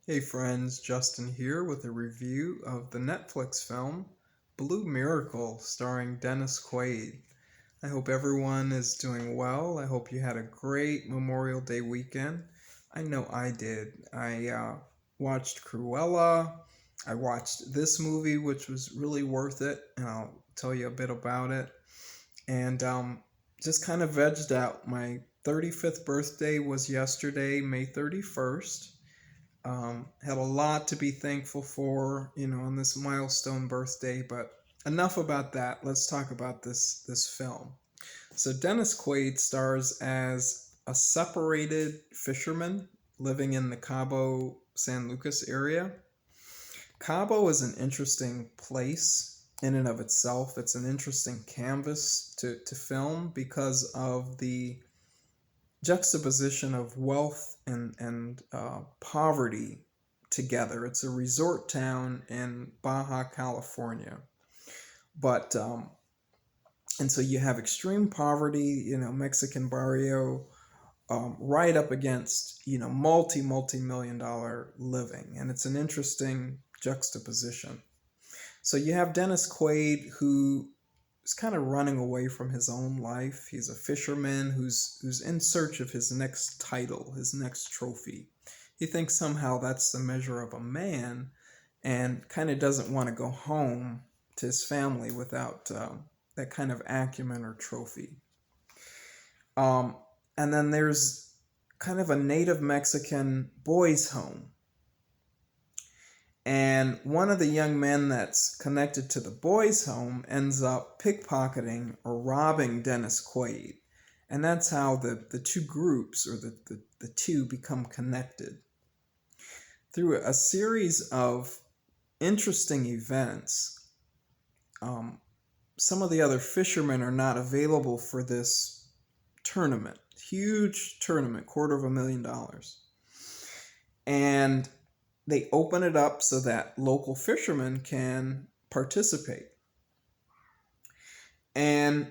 Hey friends, Justin here with a review of the Netflix film Blue Miracle starring Dennis Quaid. I hope everyone is doing well. I hope you had a great Memorial Day weekend. I know I did. I watched Cruella. I watched this movie, which was really worth it, and I'll tell you a bit about it. And just kind of vegged out. My 35th birthday was yesterday, May 31st. Had a lot to be thankful for, on this milestone birthday. But enough about that. Let's talk about this film. So Dennis Quaid stars as a separated fisherman living in the Cabo San Lucas area. Cabo is an interesting place in and of itself. It's an interesting canvas to film because of the juxtaposition of wealth and poverty together. It's a resort town in Baja California, but and so you have extreme poverty, Mexican barrio, right up against multi million-dollar living, and it's an interesting juxtaposition. So you have Dennis Quaid, who is kind of running away from his own life. He's a fisherman who's in search of his next title, his next trophy. He thinks somehow that's the measure of a man, and kind of doesn't want to go home to his family without that kind of acumen or trophy. Um, and then there's kind of a native Mexican boys' home. And one of the young men that's connected to the boys' home ends up pickpocketing or robbing Dennis Quaid. And that's how the two groups, or the two, become connected. Through a series of interesting events, some of the other fishermen are not available for this tournament. Huge tournament, $250,000. And they open it up so that local fishermen can participate. And,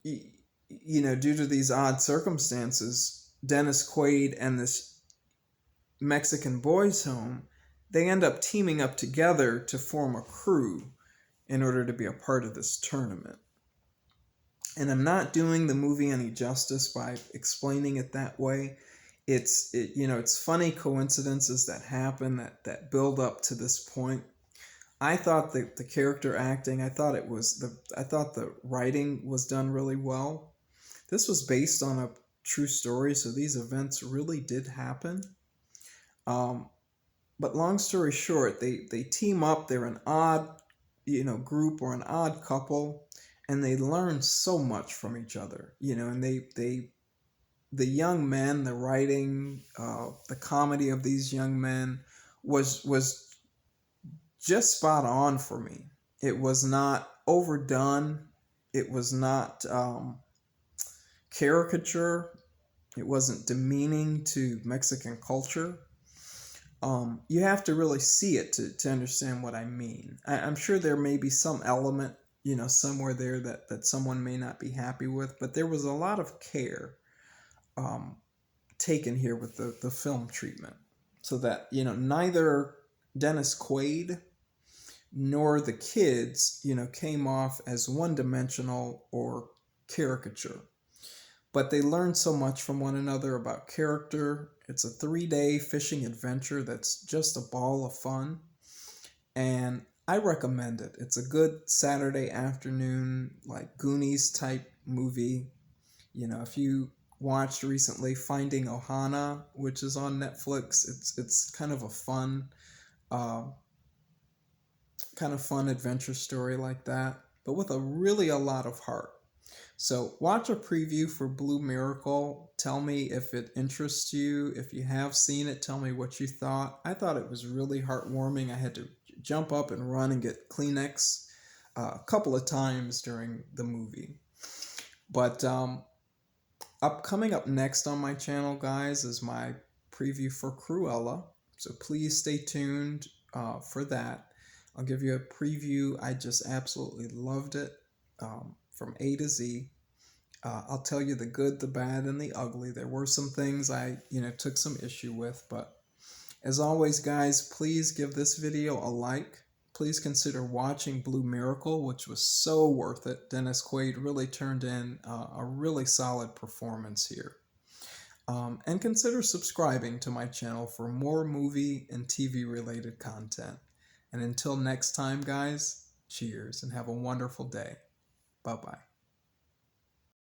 due to these odd circumstances, Dennis Quaid and this Mexican boys' home, they end up teaming up together to form a crew in order to be a part of this tournament. And I'm not doing the movie any justice by explaining it that way. It's funny coincidences that happen that build up to this point. I thought the character acting, I thought the writing was done really well. This was based on a true story, so these events really did happen. Um, but long story short, they team up. They're an odd, group, or an odd couple, and they learn so much from each other. And they the young men, the writing, the comedy of these young men was just spot on for me. It was not overdone. It was not caricature. It wasn't demeaning to Mexican culture. You have to really see it to understand what I mean. I'm sure there may be some element, somewhere there that someone may not be happy with, but there was a lot of care um, taken here with the film treatment, so that neither Dennis Quaid nor the kids came off as one dimensional or caricature, but they learned so much from one another about character. It's a 3-day fishing adventure that's just a ball of fun, and I recommend it. It's a good Saturday afternoon, like Goonies type movie. If you watched recently Finding Ohana, which is on Netflix, it's kind of a uh, fun adventure story like that, but with a lot of heart. So watch a preview for Blue Miracle. Tell me if it interests you. If you have seen it, tell me what you thought. I thought it was really heartwarming. I had to jump up and run and get Kleenex a couple of times during the movie. But coming up next on my channel, guys, is my preview for Cruella. So please stay tuned for that. I'll give you a preview. I just absolutely loved it, from A to Z. I'll tell you the good, the bad, and the ugly. There were some things I, took some issue with, but As always, guys, please give this video a like. Please consider watching Blue Miracle, which was so worth it. Dennis Quaid really turned in a really solid performance here. And consider subscribing to my channel for more movie and TV related content. And until next time, guys, cheers and have a wonderful day. Bye-bye.